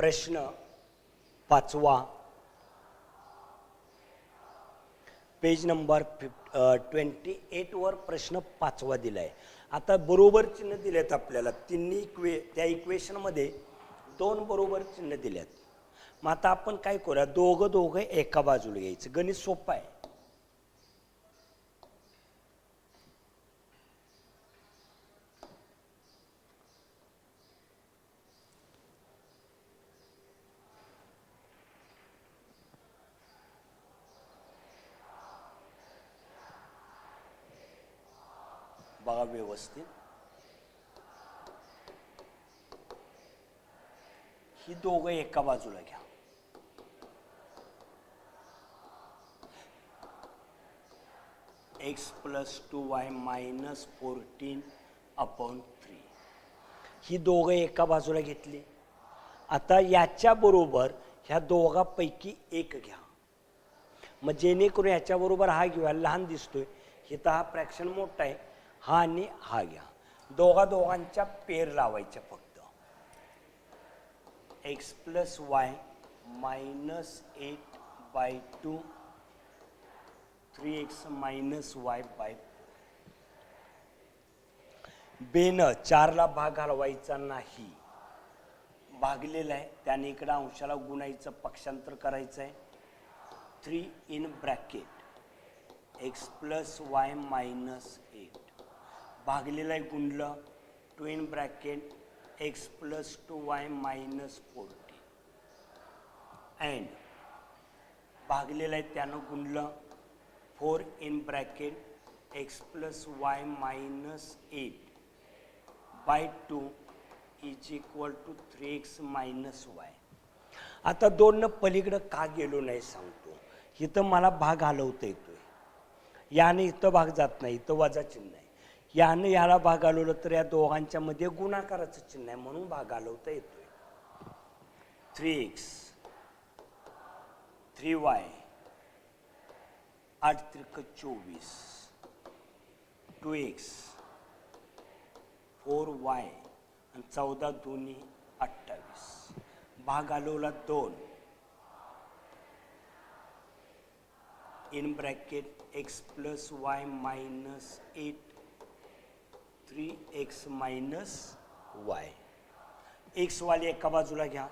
प्रश्न 5वा, page number 28 वर प्रश्न 5वा दिलाय. आता बरोबर चिन्ह दिलेत आपल्याला. तिन्ही त्या इक्वेशनमध्ये 2 बरोबर चिन्ह दिलेत. मग आता आपण काय करूया, दोघं एका बाजूला घ्यायचं. गणित सोपं आहे. बघा व्यवस्थित. ही दोघं एका बाजूला घ्या. x + 2y - 14/3 ही दोघं एका बाजूला घेतली. आता याच्या बरोबर ह्या दोघांपैकी एक घ्या. मग जेणेकरून याच्या बरोबर हा घेऊया, लहान दिसतोय. इथं हा फ्रॅक्शन मोठा आहे, हा आणि हा घ्या. दोघांच्या पेर लावायच्या फक्त. x + y - 8/2 3x - y/. बेनं 4ला भाग घालवायचा नाही, भागलेला आहे त्याने इकडे अंशाला गुणायचं, पक्षांतर करायचं आहे. 3 इन ब्रॅकेट x + y - 8 भागलेला आहे, गुणलं. 2 in bracket x + 2y - 14 and भागलेला आहे त्यानं गुणलं. 4 in bracket x + y - 8/2 = 3x - y. आता 2 पलीकडं का गेलो नाही सांगतो. इथं मला भाग हलवता येतोय, याने इथं भाग जात नाही, इथं वजा चिन्ह आहे. याने याला भाग हलवलं तर या दोघांच्या मध्ये गुणाकाराचं चिन्ह आहे, म्हणून भाग हलवता येतोय. 3x 3y 8 त्रिक 24 2x 4y आणि 14 दोन्ही 28. भाग हलवला 2 in bracket x + y - 8 3x - y. x वाले एका बाजूला घ्या.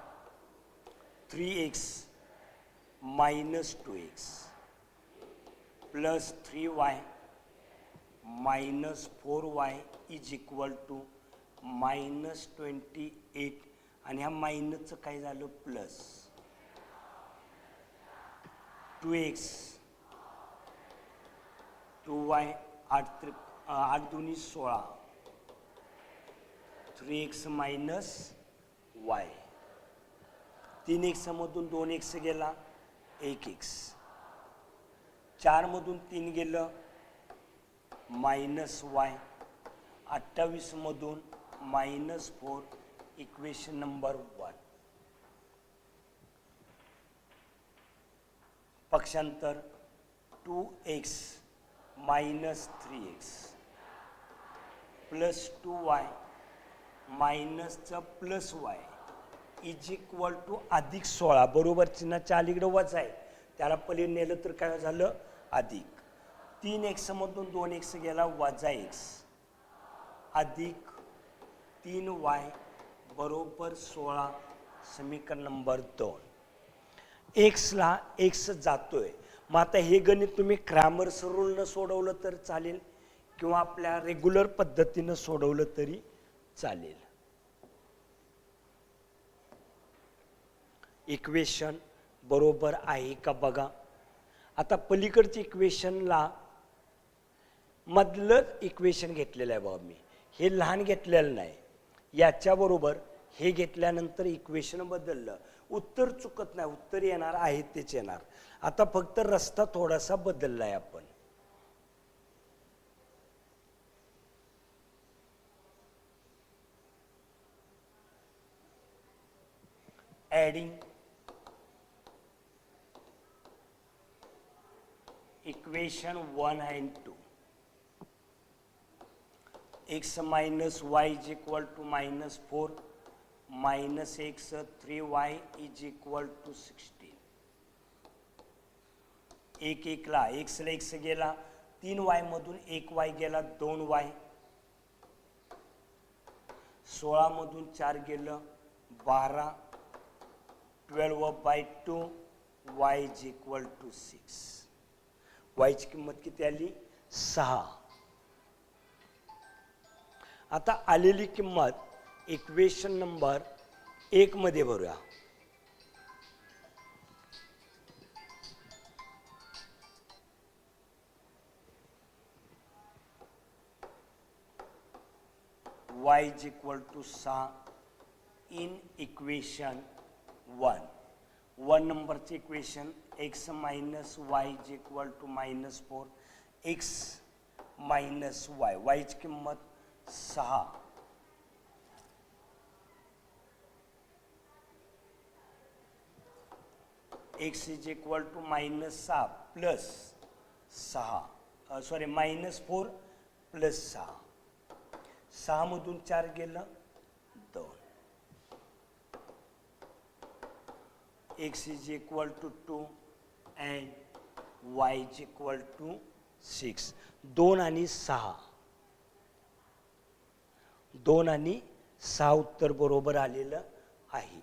3x - 2x + 3y - 4y = -28. आणि ह्या मायनसचं काय झालं, प्लस. 2x 2y 8 दोन्ही 16 3x - y. 3x मधून 2x गेला, 1x. 4 मधून 3 गेलं, -y. 28 मधून -4. Equation number 1. पक्षांतर 2x - 3x + 2y -+y = +16. बरोबर चिन्हाच्या अलीकडे वजा आहे, त्याला पलीकडे नेलं तर काय झालं, अधिक. 3x मधून 2x गेला, -x अधिक 3y = 16. समीकरण नंबर 2. एक्सला एक्स जातोय. मग आता हे गणित तुम्ही क्रॅमर्स रूलनं सोडवलं तर चालेल, किंवा आपल्या रेग्युलर पद्धतीनं सोडवलं तरी चालेल. इक्वेशन बरोबर आहे का बघा. आता पलीकडच्या इक्वेशनला मधलं इक्वेशन घेतलेलं आहे बघा मी. हे लहान घेतलेलं नाही. याच्याबरोबर हे घेतल्यानंतर इक्वेशन बदललं. उत्तर चुकत नाही, उत्तर येणार आहे तेच येणार. आता फक्त रस्ता थोडासा बदलला आहे आपण. Adding equation 1 and 2. x - y = -4 minus x 3y is equal to 16. एक एकला एक्सला एक्स गेला 3y मधून 1y गेला 2y. 16 मधून 4 गेलं 12. 12/2 y is equal to 6. y ची किंमत किती आली 6. आता आलेली किंमत इक्वेशन नंबर 1 मध्ये भरूया. y is equal to 6 in equation 1. 1 नंबरचे equation x minus y is equal to -4. x minus y. y ची किंमत 6. x is equal to -6 plus 6. Sorry -4 plus 6. 6 मधून 4 गेलं 2. x is equal to 2 and y is equal to 6. 2 आणि 6. 2 आणि 6 उत्तर बरोबर आलेलं आहे.